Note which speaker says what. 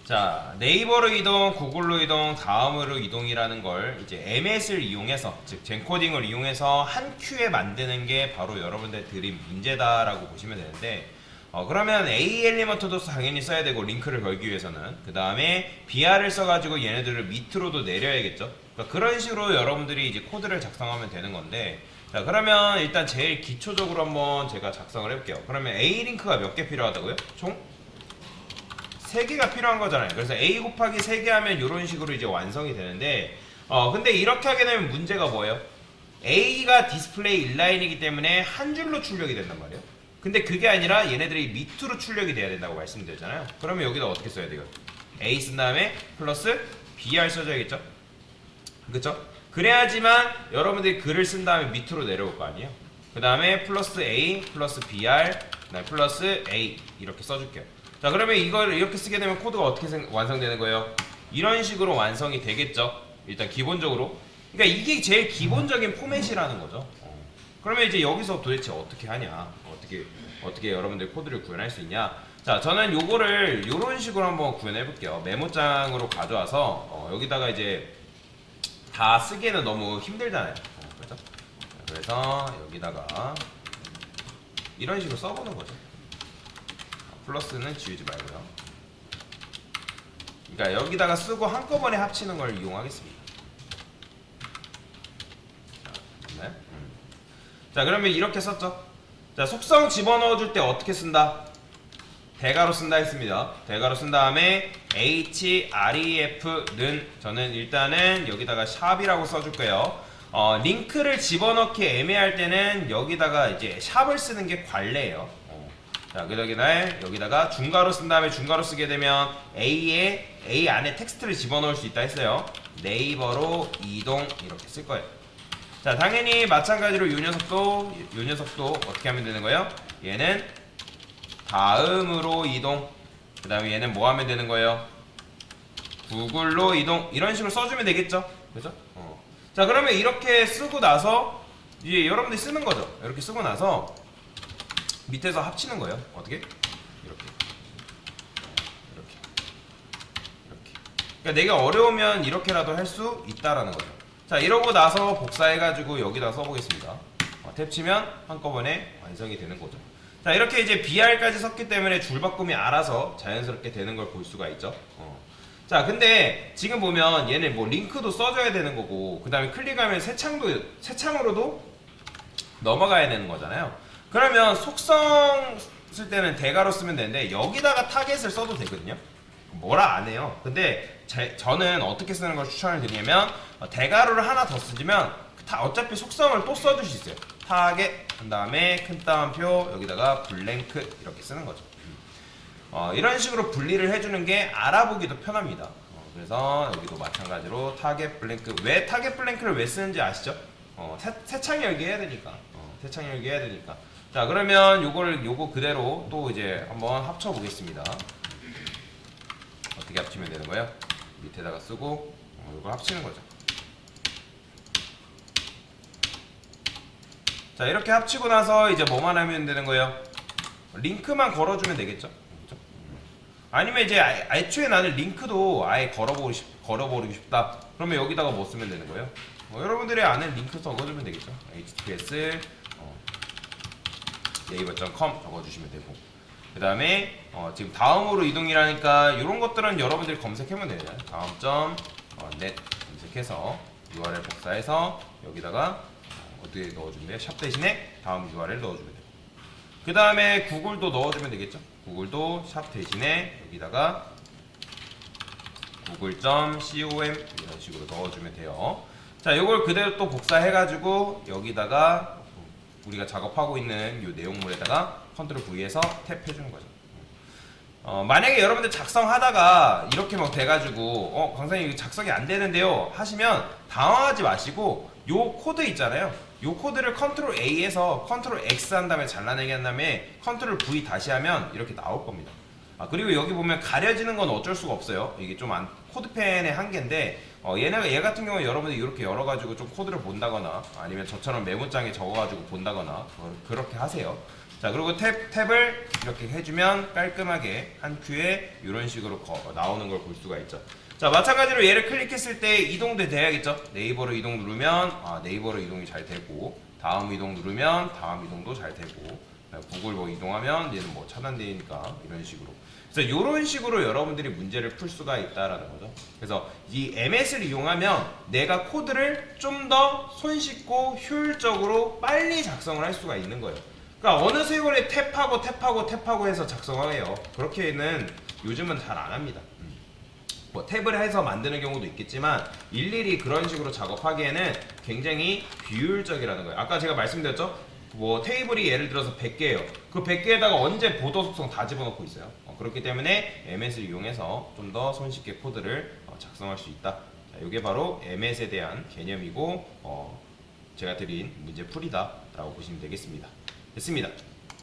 Speaker 1: 자, 네이버로 이동, 구글로 이동, 다음으로 이동이라는 걸 이제 MS를 이용해서, 즉 젠코딩을 이용해서 한 큐에 만드는 게 바로 여러분들 드린 문제다라고 보시면 되는데, 그러면 A 엘리먼트도 당연히 써야 되고 링크를 걸기 위해서는 그 다음에 BR을 써가지고 얘네들을 밑으로도 내려야겠죠. 그러니까 그런 식으로 여러분들이 이제 코드를 작성하면 되는 건데, 자 그러면 일단 제일 기초적으로 한번 제가 작성을 해볼게요. 그러면 A 링크가 몇 개 필요하다고요? 총 3개가 필요한 거잖아요. 그래서 A 곱하기 3개 하면 이런 식으로 이제 완성이 되는데, 근데 이렇게 하게 되면 문제가 뭐예요? A가 디스플레이 인라인이기 때문에 한 줄로 출력이 된단 말이에요. 근데 그게 아니라 얘네들이 밑으로 출력이 돼야 된다고 말씀드렸잖아요. 그러면 여기다 어떻게 써야 돼요? A 쓴 다음에 플러스 BR 써줘야겠죠? 그쵸? 그래야지만 여러분들이 글을 쓴 다음에 밑으로 내려올 거 아니에요? 그 다음에 플러스 A 플러스 BR 그다음에 플러스 A 이렇게 써줄게요. 자 그러면 이걸 이렇게 쓰게 되면 코드가 어떻게 완성되는 거예요? 이런 식으로 완성이 되겠죠. 일단 기본적으로. 그러니까 이게 제일 기본적인 포맷이라는 거죠. 그러면 이제 여기서 도대체 어떻게 하냐, 어떻게 여러분들 코드를 구현할 수 있냐. 자 저는 요거를 요런 식으로 한번 구현해 볼게요. 메모장으로 가져와서 여기다가 이제 다 쓰기에는 너무 힘들잖아요. 그렇죠? 그래서 여기다가 이런 식으로 써보는 거죠. 플러스는 지우지 말고요. 그러니까 여기다가 쓰고 한꺼번에 합치는 걸 이용하겠습니다. 네. 자 그러면 이렇게 썼죠. 자 속성 집어넣어 줄 때 어떻게 쓴다? 대괄호 쓴다 했습니다. 대괄호 쓴 다음에 href는 저는 일단은 여기다가 샵이라고 써줄 거예요. 링크를 집어넣기 애매할 때는 여기다가 이제 샵을 쓰는 게 관례예요. 자, 여기다가 중괄호 쓴 다음에 중괄호 쓰게 되면 A 안에 텍스트를 집어넣을 수 있다 했어요. 네이버로 이동 이렇게 쓸 거예요. 자, 당연히 마찬가지로 요 녀석도 어떻게 하면 되는 거예요? 얘는 다음으로 이동. 그 다음에 얘는 뭐 하면 되는 거예요? 구글로 이동. 이런 식으로 써주면 되겠죠? 그죠? 자, 그러면 이렇게 쓰고 나서 이제 여러분들이 쓰는 거죠. 이렇게 쓰고 나서 밑에서 합치는 거예요. 어떻게? 이렇게. 그러니까 내가 어려우면 이렇게라도 할 수 있다라는 거죠. 자, 이러고 나서 복사해가지고 여기다 써보겠습니다. 탭 치면 한꺼번에 완성이 되는 거죠. 자, 이렇게 이제 BR까지 썼기 때문에 줄바꿈이 알아서 자연스럽게 되는 걸 볼 수가 있죠. 자, 근데 지금 보면 얘는 뭐 링크도 써줘야 되는 거고, 그 다음에 클릭하면 새 창으로도 넘어가야 되는 거잖아요. 그러면 속성 쓸 때는 대괄호 쓰면 되는데 여기다가 타겟을 써도 되거든요. 뭐라 안 해요. 근데 저는 어떻게 쓰는 걸 추천을 드리냐면 대괄호를 하나 더 쓰지만 어차피 속성을 또 써줄 수 있어요. 타겟 한 다음에 큰 따옴표 여기다가 블랭크 이렇게 쓰는 거죠. 이런 식으로 분리를 해주는 게 알아보기도 편합니다. 그래서 여기도 마찬가지로 타겟 블랭크. 왜 타겟 블랭크를 왜 쓰는지 아시죠? 새 창 열기 해야 되니까. 새 창 열기 해야 되니까. 자 그러면 요거 그대로 또 이제 한번 합쳐 보겠습니다. 어떻게 합치면 되는 거예요? 밑에다가 쓰고 요걸 합치는 거죠. 자 이렇게 합치고 나서 이제 뭐만 하면 되는 거예요? 링크만 걸어주면 되겠죠? 그렇죠? 아니면 이제 애초에 나는 링크도 아예 걸어버리고 싶다. 그러면 여기다가 뭐 쓰면 되는 거예요? 여러분들이 아는 링크 적어주면 되겠죠? https 네이버.com 적어주시면 되고, 그 다음에 지금 다음으로 이동이라니까 이런 것들은 여러분들이 검색하면 돼요. 다음.net 검색해서 URL 복사해서 여기다가 어떻게 넣어주면 돼요? 샵 대신에 다음 URL 넣어주면 돼요. 그 다음에 구글도 넣어주면 되겠죠? 구글도 샵 대신에 여기다가 google.com 이런 식으로 넣어주면 돼요. 자, 이걸 그대로 또 복사해가지고 여기다가 우리가 작업하고 있는 이 내용물에다가 컨트롤 V에서 탭 해주는 거죠. 만약에 여러분들 작성하다가 이렇게 막 돼가지고 강사님 이거 작성이 안 되는데요 하시면 당황하지 마시고 요 코드 있잖아요. 요 코드를 컨트롤 A에서 컨트롤 X 한 다음에 잘라내기 한 다음에 컨트롤 V 다시 하면 이렇게 나올 겁니다. 그리고 여기 보면 가려지는 건 어쩔 수가 없어요. 이게 좀 코드펜의 한계인데 얘 같은 경우는 여러분들이 이렇게 열어가지고 좀 코드를 본다거나 아니면 저처럼 메모장에 적어가지고 본다거나 그렇게 하세요. 자, 그리고 탭을 이렇게 해주면 깔끔하게 한 큐에 이런 식으로 나오는 걸 볼 수가 있죠. 자, 마찬가지로 얘를 클릭했을 때 이동도 돼야겠죠. 네이버로 이동 누르면 네이버로 이동이 잘 되고, 다음 이동 누르면 다음 이동도 잘 되고, 구글 뭐 이동하면 얘는 뭐 차단되니까 이런 식으로. 그래서 이런 식으로 여러분들이 문제를 풀 수가 있다라는 거죠. 그래서 이 MS를 이용하면 내가 코드를 좀 더 손쉽고 효율적으로 빨리 작성을 할 수가 있는 거예요. 그러니까 어느 세월에 탭하고 해서 작성을 해요. 그렇게는 요즘은 잘 안 합니다. 뭐 탭을 해서 만드는 경우도 있겠지만 일일이 그런 식으로 작업하기에는 굉장히 비효율적이라는 거예요. 아까 제가 말씀드렸죠? 뭐 테이블이 예를 들어서 100개예요. 그 100개에다가 언제 보도 속성 다 집어넣고 있어요. 그렇기 때문에 MS를 이용해서 좀 더 손쉽게 코드를 작성할 수 있다. 자, 이게 바로 MS에 대한 개념이고 제가 드린 문제 풀이다라고 보시면 되겠습니다. 됐습니다.